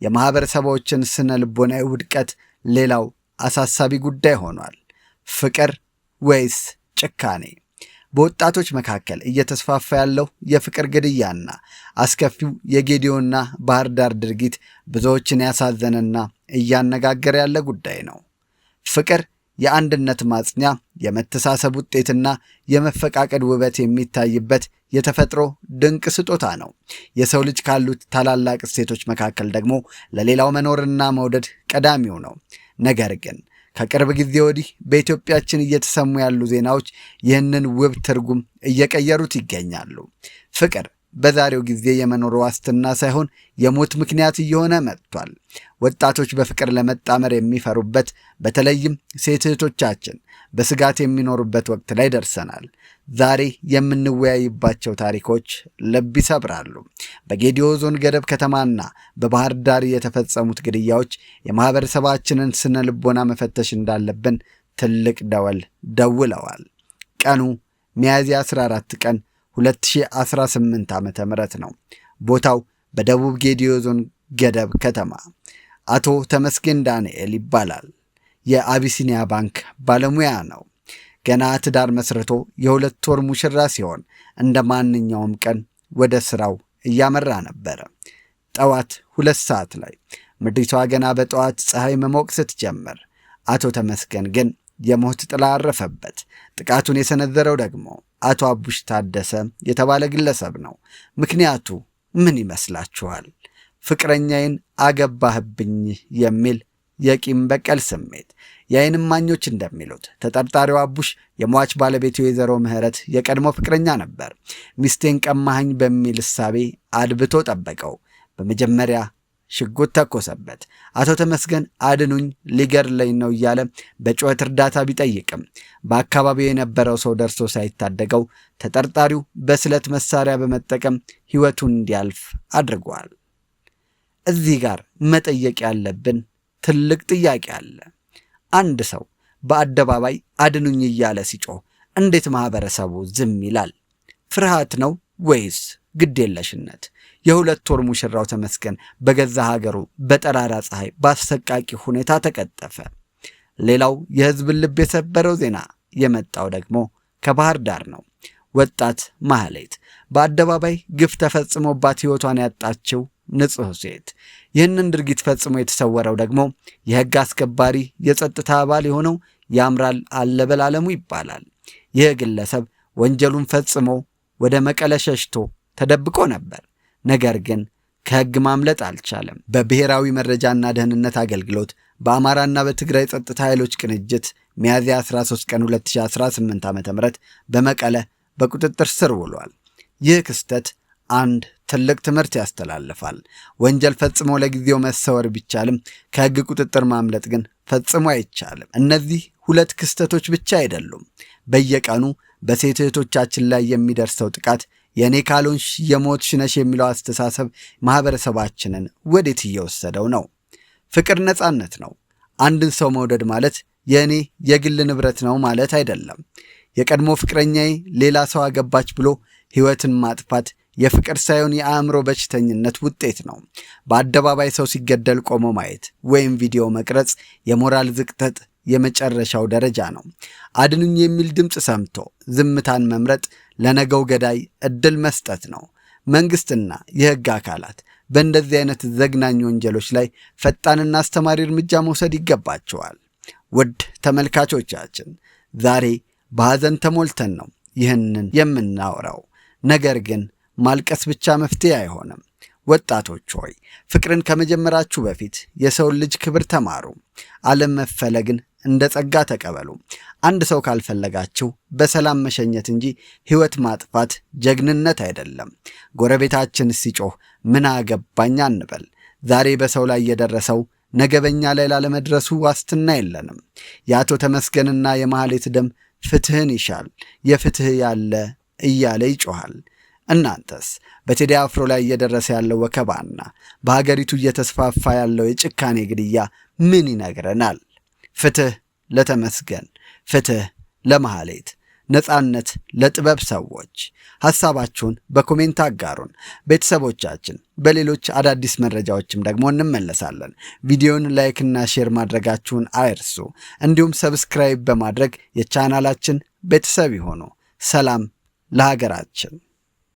የማህበረሰቦችን ስነ ልቦናዊ ውድቀት ሌላው አሳሳቢ ጉዳይ ሆኗል። ፍቅር ወይስ ጭካኔ? በወጣቶች መካከል እየተስፋፋ ያለው የፍቅር ግድያና አስከፊው የጌዲዮና ባህር ዳር ድርጊት ብዙዎችን ያሳዘነና እያነጋገረ ያለ ጉዳይ ነው። ፍቅር የአንድነት ማጽኛ፣ የመተሳሰብ ውጤትና የመፈቃቀድ ውበት የሚታይበት የተፈጥሮ ድንቅ ስጦታ ነው። የሰው ልጅ ካሉት ታላላቅ እሴቶች መካከል ደግሞ ለሌላው መኖርና መውደድ ቀዳሚው ነው። ነገር ግን ከቅርብ ጊዜ ወዲህ በኢትዮጵያችን እየተሰሙ ያሉ ዜናዎች ይህንን ውብ ትርጉም እየቀየሩት ይገኛሉ። ፍቅር በዛሬው ጊዜ የመኖር ዋስትና ሳይሆን የሞት ምክንያት እየሆነ መጥቷል። ወጣቶች በፍቅር ለመጣመር የሚፈሩበት፣ በተለይም ሴት እህቶቻችን በስጋት የሚኖሩበት ወቅት ላይ ደርሰናል። ዛሬ የምንወያይባቸው ታሪኮች ልብ ይሰብራሉ። በጌዲዮ ዞን ገደብ ከተማና በባህር ዳር የተፈጸሙት ግድያዎች የማህበረሰባችንን ስነ ልቦና መፈተሽ እንዳለብን ትልቅ ደወል ደውለዋል። ቀኑ ሚያዝያ 14 ቀን 2018 ዓ.ም ነው። ቦታው በደቡብ ጌዲዮ ዞን ገደብ ከተማ። አቶ ተመስገን ዳንኤል ይባላል። የአቢሲኒያ ባንክ ባለሙያ ነው። ገና ትዳር መስርቶ የ2 ወር ሙሽራ ሲሆን እንደ ማንኛውም ቀን ወደ ስራው እያመራ ነበረ። ጠዋት 2 ሰዓት ላይ ምድሪቷ ገና በጠዋት ፀሐይ መሞቅ ስትጀምር አቶ ተመስገን ግን የሞት ጥላ አረፈበት። ጥቃቱን የሰነዘረው ደግሞ አቶ አቡሽ ታደሰ የተባለ ግለሰብ ነው። ምክንያቱ ምን ይመስላችኋል? ፍቅረኛዬን አገባህብኝ የሚል የቂም በቀል ስሜት። የዓይን እማኞች እንደሚሉት ተጠርጣሪው አቡሽ የሟች ባለቤቱ ወይዘሮ ምህረት የቀድሞ ፍቅረኛ ነበር። ሚስቴን ቀማኸኝ በሚል እሳቤ አድብቶ ጠበቀው። በመጀመሪያ ሽጉጥ ተኮሰበት። አቶ ተመስገን አድኑኝ፣ ሊገድለኝ ነው እያለ በጩኸት እርዳታ ቢጠይቅም በአካባቢው የነበረው ሰው ደርሶ ሳይታደገው ተጠርጣሪው በስለት መሳሪያ በመጠቀም ሕይወቱን እንዲያልፍ አድርጓል። እዚህ ጋር መጠየቅ ያለብን ትልቅ ጥያቄ አለ። አንድ ሰው በአደባባይ አድኑኝ እያለ ሲጮህ እንዴት ማህበረሰቡ ዝም ይላል? ፍርሃት ነው ወይስ ግዴለሽነት? የ2 ወር ሙሽራው ተመስገን በገዛ ሀገሩ በጠራራ ፀሐይ በአሰቃቂ ሁኔታ ተቀጠፈ። ሌላው የሕዝብን ልብ የሰበረው ዜና የመጣው ደግሞ ከባህር ዳር ነው። ወጣት ማህሌት በአደባባይ ግፍ ተፈጽሞባት ሕይወቷን ያጣችው ንጹሕ ሴት። ይህንን ድርጊት ፈጽሞ የተሰወረው ደግሞ የሕግ አስከባሪ የጸጥታ አባል የሆነው ያምራል አለበል አለሙ ይባላል። ይህ ግለሰብ ወንጀሉን ፈጽሞ ወደ መቀለ ሸሽቶ ተደብቆ ነበር። ነገር ግን ከሕግ ማምለጥ አልቻለም። በብሔራዊ መረጃና ደህንነት አገልግሎት በአማራና በትግራይ ጸጥታ ኃይሎች ቅንጅት ሚያዝያ 13 ቀን 2018 ዓ.ም በመቀለ በቁጥጥር ስር ውሏል። ይህ ክስተት አንድ ትልቅ ትምህርት ያስተላልፋል። ወንጀል ፈጽሞ ለጊዜው መሰወር ቢቻልም ከሕግ ቁጥጥር ማምለጥ ግን ፈጽሞ አይቻልም። እነዚህ 2 ክስተቶች ብቻ አይደሉም። በየቀኑ በሴት እህቶቻችን ላይ የሚደርሰው ጥቃት የእኔ ካልሆንሽ የሞትሽ ነሽ የሚለው አስተሳሰብ ማህበረሰባችንን ወዴት እየወሰደው ነው? ፍቅር ነፃነት ነው። አንድን ሰው መውደድ ማለት የእኔ የግል ንብረት ነው ማለት አይደለም። የቀድሞ ፍቅረኛዬ ሌላ ሰው አገባች ብሎ ሕይወትን ማጥፋት የፍቅር ሳይሆን የአእምሮ በሽተኝነት ውጤት ነው። በአደባባይ ሰው ሲገደል ቆሞ ማየት ወይም ቪዲዮ መቅረጽ የሞራል ዝቅጠት የመጨረሻው ደረጃ ነው። አድኑኝ የሚል ድምፅ ሰምቶ ዝምታን መምረጥ ለነገው ገዳይ ዕድል መስጠት ነው። መንግሥትና የሕግ አካላት በእንደዚህ አይነት ዘግናኝ ወንጀሎች ላይ ፈጣንና አስተማሪ እርምጃ መውሰድ ይገባቸዋል። ውድ ተመልካቾቻችን ዛሬ በሐዘን ተሞልተን ነው ይህንን የምናወራው። ነገር ግን ማልቀስ ብቻ መፍትሄ አይሆንም። ወጣቶች ሆይ ፍቅርን ከመጀመራችሁ በፊት የሰውን ልጅ ክብር ተማሩ። አለመፈለግን እንደ ጸጋ ተቀበሉ። አንድ ሰው ካልፈለጋችሁ በሰላም መሸኘት እንጂ ሕይወት ማጥፋት ጀግንነት አይደለም። ጎረቤታችን ሲጮህ ምን አገባኝ አንበል። ዛሬ በሰው ላይ የደረሰው ነገ በኛ ላይ ላለመድረሱ ዋስትና የለንም። የአቶ ተመስገንና የማህሌት ደም ፍትህን ይሻል፣ የፍትህ ያለ እያለ ይጮሃል። እናንተስ በቴዲ አፍሮ ላይ እየደረሰ ያለው ወከባና በሀገሪቱ እየተስፋፋ ያለው የጭካኔ ግድያ ምን ይነግረናል? ፍትህ ለተመስገን፣ ፍትህ ለማህሌት። ነፃነት ለጥበብ ሰዎች። ሐሳባችሁን በኮሜንት አጋሩን። ቤተሰቦቻችን በሌሎች አዳዲስ መረጃዎችም ደግሞ እንመለሳለን። ቪዲዮን ላይክና ሼር ማድረጋችሁን አይርሱ። እንዲሁም ሰብስክራይብ በማድረግ የቻናላችን ቤተሰብ ይሆኑ። ሰላም ለሀገራችን።